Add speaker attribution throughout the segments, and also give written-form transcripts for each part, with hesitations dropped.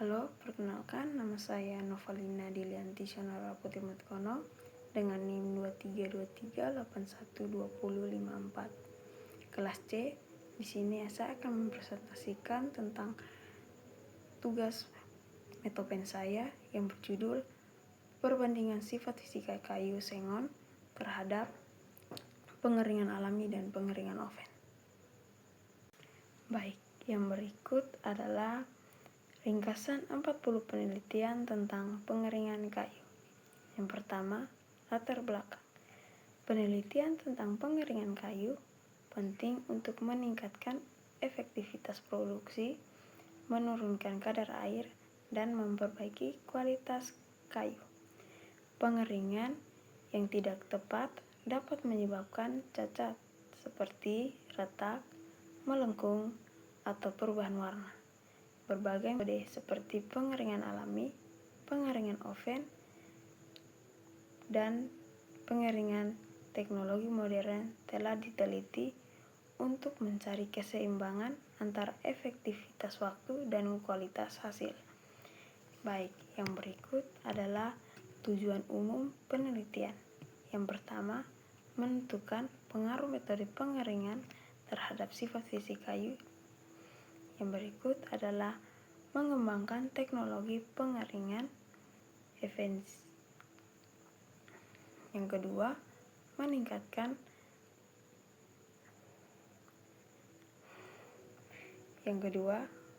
Speaker 1: Halo, perkenalkan nama saya Novalina Dilianti Shonara Putih Mutkono dengan NIM 2323812054. Kelas C. Di sini saya akan mempresentasikan tentang tugas metopen saya yang berjudul Perbandingan Sifat Fisika Kayu Sengon terhadap pengeringan alami dan pengeringan oven. Baik, yang berikut adalah ringkasan 40 penelitian tentang pengeringan kayu. Yang pertama, latar belakang. Penelitian tentang pengeringan kayu penting untuk meningkatkan efektivitas produksi, menurunkan kadar air, dan memperbaiki kualitas kayu. Pengeringan yang tidak tepat dapat menyebabkan cacat seperti retak, melengkung, atau perubahan warna. Berbagai metode seperti pengeringan alami, pengeringan oven, dan pengeringan teknologi modern telah diteliti untuk mencari keseimbangan antara efektivitas waktu dan kualitas hasil. Baik, yang berikut adalah tujuan umum penelitian. Yang pertama, menentukan pengaruh metode pengeringan terhadap sifat fisik kayu. Yang berikut adalah mengembangkan teknologi pengeringan efisiensi. Yang kedua,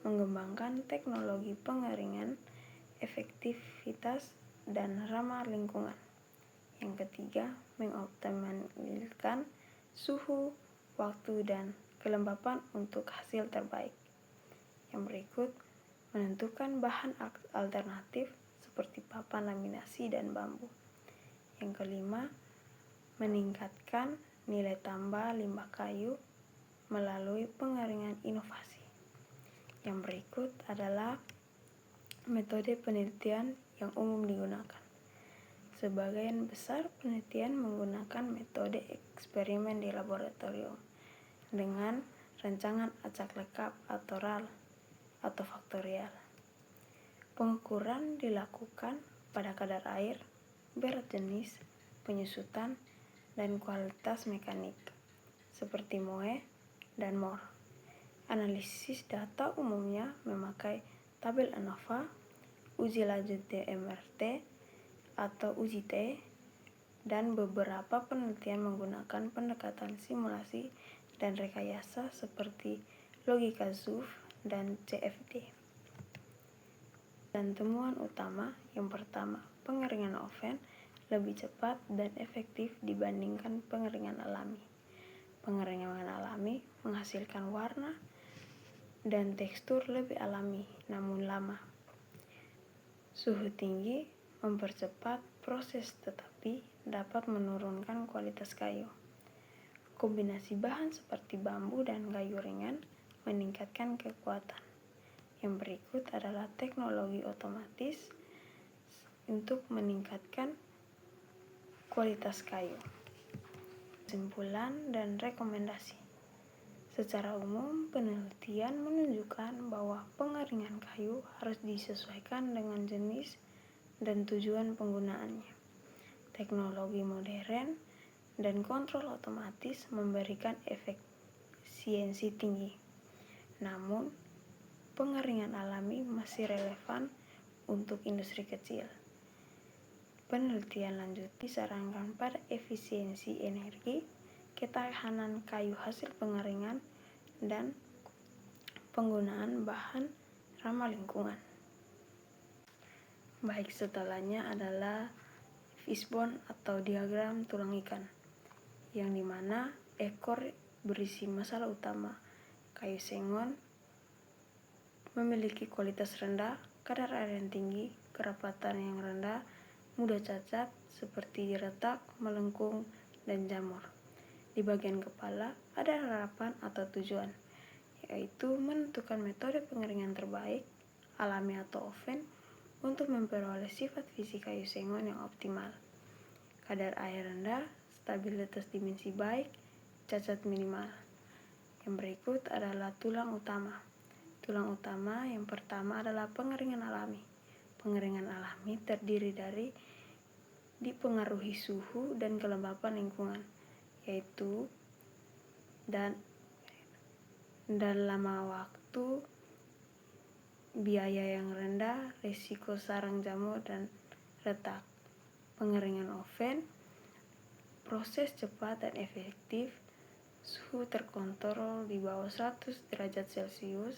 Speaker 1: mengembangkan teknologi pengeringan efektivitas dan ramah lingkungan. Yang ketiga, mengoptimalkan suhu, waktu, dan kelembapan untuk hasil terbaik. Yang berikut, menentukan bahan alternatif seperti papan laminasi dan bambu. Yang kelima, meningkatkan nilai tambah limbah kayu melalui pengeringan inovasi. Yang berikut adalah metode penelitian yang umum digunakan. Sebagian besar penelitian menggunakan metode eksperimen di laboratorium dengan rancangan acak lekap atau RAL atau faktorial. Pengukuran dilakukan pada kadar air, berat jenis, penyusutan, dan kualitas mekanik seperti MOE dan MOR. Analisis data umumnya memakai tabel ANOVA, uji lanjut DMRT atau uji T, dan beberapa penelitian menggunakan pendekatan simulasi dan rekayasa seperti logika Zoom dan CFD. Dan temuan utama yang pertama, pengeringan oven lebih cepat dan efektif dibandingkan pengeringan alami. Pengeringan alami menghasilkan warna dan tekstur lebih alami namun lama. Suhu tinggi mempercepat proses tetapi dapat menurunkan kualitas kayu. Kombinasi bahan seperti bambu dan kayu ringan meningkatkan kekuatan. Yang berikut adalah teknologi otomatis untuk meningkatkan kualitas kayu. Kesimpulan dan rekomendasi. Secara umum, penelitian menunjukkan bahwa pengeringan kayu harus disesuaikan dengan jenis dan tujuan penggunaannya. Teknologi modern dan kontrol otomatis memberikan efisiensi tinggi. Namun, pengeringan alami masih relevan untuk industri kecil. Penelitian lanjut disarankan pada efisiensi energi, ketahanan kayu hasil pengeringan, dan penggunaan bahan ramah lingkungan. Baik, setelahnya adalah fishbone atau diagram tulang ikan, yang dimana ekor berisi masalah utama. Kayu sengon memiliki kualitas rendah, kadar air yang tinggi, kerapatan yang rendah, mudah cacat seperti retak, melengkung, dan jamur. Di bagian kepala ada harapan atau tujuan, yaitu menentukan metode pengeringan terbaik, alami atau oven, untuk memperoleh sifat fisik kayu sengon yang optimal. Kadar air rendah, stabilitas dimensi baik, cacat minimal. Yang berikut adalah tulang utama. Tulang utama yang pertama adalah pengeringan alami. Pengeringan alami terdiri dari dipengaruhi suhu dan kelembapan lingkungan, yaitu dan lama waktu, biaya yang rendah, risiko sarang jamur dan retak. Pengeringan oven, proses cepat dan efektif, suhu terkontrol di bawah 100 derajat Celcius.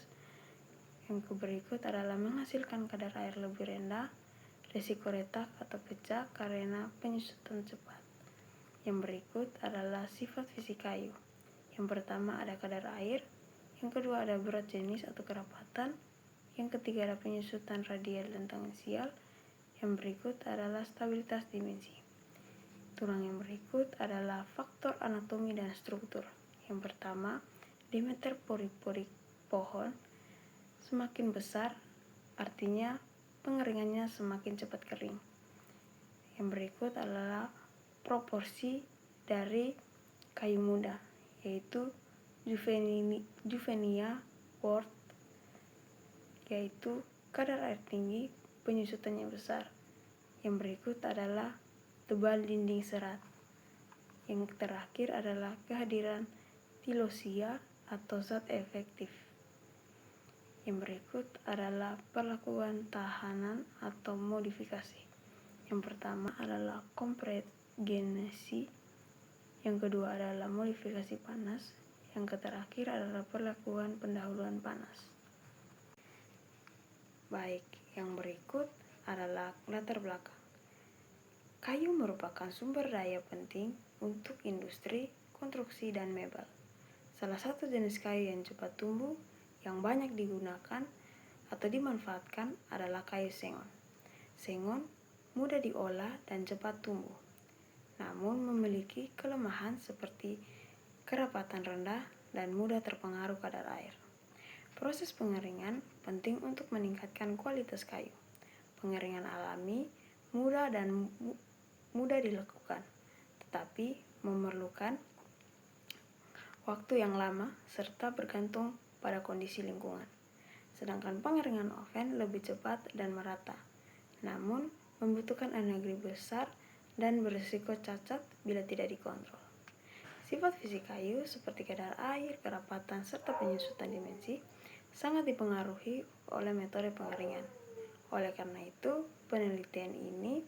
Speaker 1: Yang berikut adalah menghasilkan kadar air lebih rendah, risiko retak atau pecah karena penyusutan cepat. Yang berikut adalah sifat fisik kayu. Yang pertama ada kadar air, yang kedua ada berat jenis atau kerapatan, yang ketiga ada penyusutan radial dan tangensial, yang berikut adalah stabilitas dimensi. Tulang yang berikut adalah faktor anatomi dan struktur. Yang pertama, diameter pori-pori pohon semakin besar, artinya pengeringannya semakin cepat kering. Yang berikut adalah proporsi dari kayu muda, yaitu Juvenia wort, yaitu kadar air tinggi, penyusutannya besar. Yang berikut adalah tebal dinding serat. Yang terakhir adalah kehadiran tilosia atau zat efektif. Yang berikut adalah perlakuan tahanan atau modifikasi. Yang pertama adalah kompregensi, yang kedua adalah modifikasi panas, yang terakhir adalah perlakuan pendahuluan panas. Baik, yang berikut adalah latar belakang. Kayu merupakan sumber daya penting untuk industri, konstruksi, dan mebel. Salah satu jenis kayu yang cepat tumbuh, yang banyak digunakan atau dimanfaatkan adalah kayu sengon. Sengon mudah diolah dan cepat tumbuh, namun memiliki kelemahan seperti kerapatan rendah dan mudah terpengaruh kadar air. Proses pengeringan penting untuk meningkatkan kualitas kayu. Pengeringan alami mudah dilakukan, tetapi memerlukan waktu yang lama serta bergantung pada kondisi lingkungan. Sedangkan pengeringan oven lebih cepat dan merata, namun membutuhkan energi besar dan berisiko cacat bila tidak dikontrol. Sifat fisik kayu seperti kadar air, kerapatan, serta penyusutan dimensi sangat dipengaruhi oleh metode pengeringan. Oleh karena itu, penelitian ini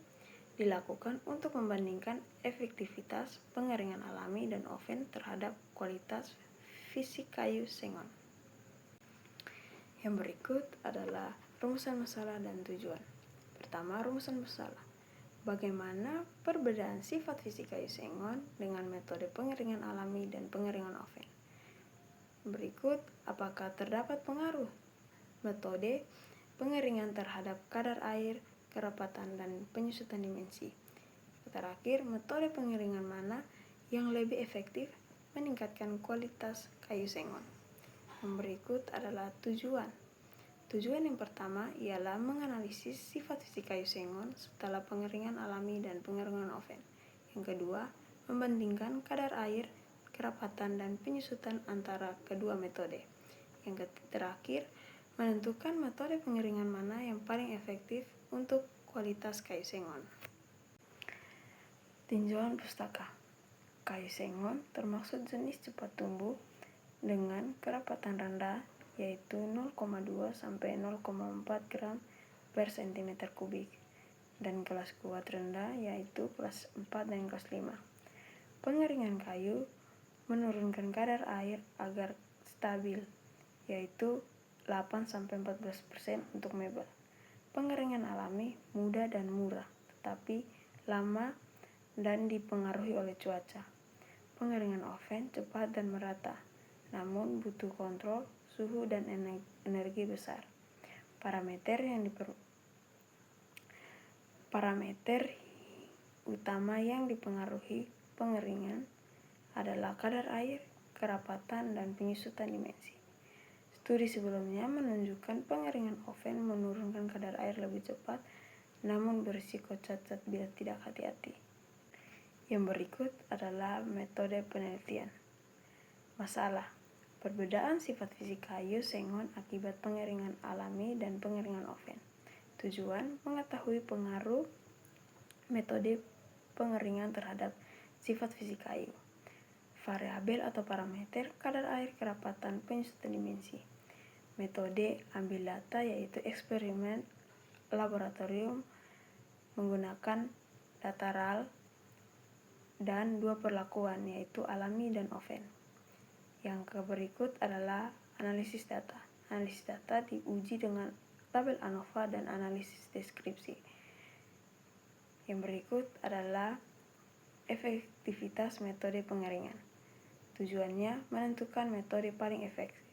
Speaker 1: dilakukan untuk membandingkan efektivitas pengeringan alami dan oven terhadap kualitas fisik kayu sengon. Yang berikut adalah rumusan masalah dan tujuan. Pertama, rumusan masalah. Bagaimana perbedaan sifat fisik kayu sengon dengan metode pengeringan alami dan pengeringan oven? Berikut, apakah terdapat pengaruh metode pengeringan terhadap kadar air, kerapatan, dan penyusutan dimensi? Terakhir, metode pengeringan mana yang lebih efektif meningkatkan kualitas kayu sengon? Yang berikut adalah tujuan. Tujuan yang pertama ialah menganalisis sifat fisik kayu sengon setelah pengeringan alami dan pengeringan oven. Yang kedua, membandingkan kadar air, kerapatan, dan penyusutan antara kedua metode. Yang terakhir, menentukan metode pengeringan mana yang paling efektif untuk kualitas kayu sengon. Tinjauan pustaka. Kayu sengon termasuk jenis cepat tumbuh dengan kerapatan rendah, yaitu 0,2 sampai 0,4 gram per cm kubik, dan kelas kuat rendah yaitu kelas 4 dan kelas 5. Pengeringan kayu menurunkan kadar air agar stabil, yaitu 8 sampai 14% untuk mebel. Pengeringan alami mudah dan murah, tetapi lama dan dipengaruhi oleh cuaca. Pengeringan oven cepat dan merata, namun butuh kontrol suhu dan energi besar. Parameter utama yang dipengaruhi pengeringan adalah kadar air, kerapatan, dan penyusutan dimensi. Studi sebelumnya menunjukkan pengeringan oven menurunkan kadar air lebih cepat, namun berisiko cacat bila tidak hati-hati. Yang berikut adalah metode penelitian. Masalah. Perbedaan sifat fisik kayu sengon akibat pengeringan alami dan pengeringan oven. Tujuan mengetahui pengaruh metode pengeringan terhadap sifat fisik kayu. Variabel atau parameter kadar air, kerapatan, penyusutan dimensi. Metode ambil data yaitu eksperimen laboratorium menggunakan data RAL dan dua perlakuan yaitu alami dan oven. Yang berikut adalah analisis data. Analisis data diuji dengan tabel ANOVA dan analisis deskripsi. Yang berikut adalah efektivitas metode pengeringan. Tujuannya menentukan metode paling efektif.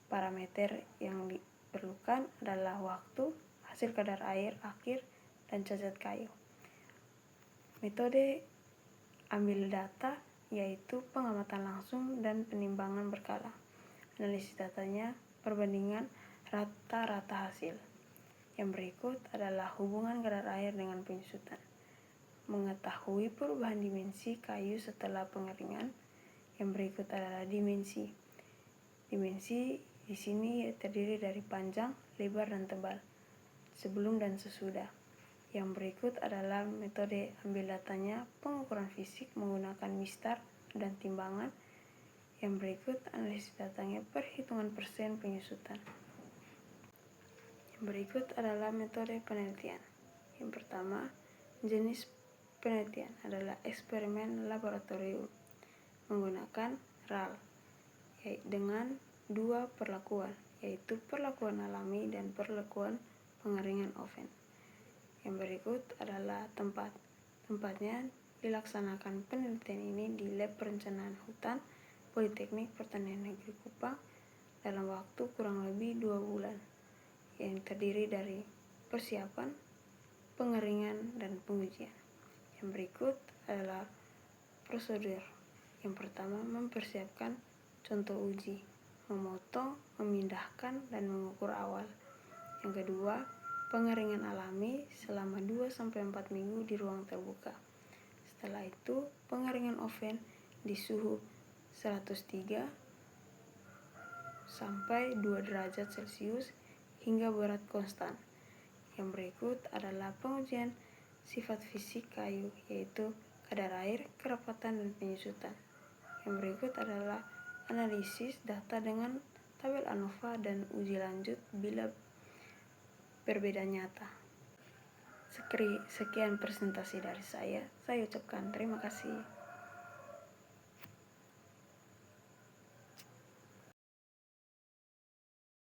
Speaker 1: Parameter yang diperlukan adalah waktu, hasil kadar air akhir, dan cacat kayu. Metode ambil data yaitu pengamatan langsung dan penimbangan berkala. Analisis datanya perbandingan rata-rata hasil. Yang berikut adalah hubungan kadar air dengan penyusutan. Mengetahui perubahan dimensi kayu setelah pengeringan. Yang berikut adalah dimensi. Dimensi di sini terdiri dari panjang, lebar, dan tebal, sebelum dan sesudah. Yang berikut adalah metode ambil datanya, pengukuran fisik menggunakan mistar dan timbangan. Yang berikut analisis datanya, perhitungan persen penyusutan. Yang berikut adalah metode penelitian. Yang pertama, jenis penelitian adalah eksperimen laboratorium menggunakan RAL dengan dua perlakuan, yaitu perlakuan alami dan perlakuan pengeringan oven. Yang berikut adalah tempat. Tempatnya dilaksanakan penelitian ini di Lab Perencanaan Hutan Politeknik Pertanian Negeri Kupang dalam waktu kurang lebih 2 bulan, yang terdiri dari persiapan, pengeringan, dan pengujian. Yang berikut adalah prosedur. Yang pertama, mempersiapkan contoh uji, memotong, memindahkan, dan mengukur awal. Yang kedua, pengeringan alami selama 2-4 minggu di ruang terbuka. Setelah itu, pengeringan oven di suhu 103 sampai 2 derajat Celcius hingga berat konstan. Yang berikut adalah pengujian sifat fisik kayu, yaitu kadar air, kerapatan, dan penyusutan. Yang berikut adalah analisis data dengan tabel ANOVA dan uji lanjut bila berbeda nyata. Sekian presentasi dari saya ucapkan terima kasih.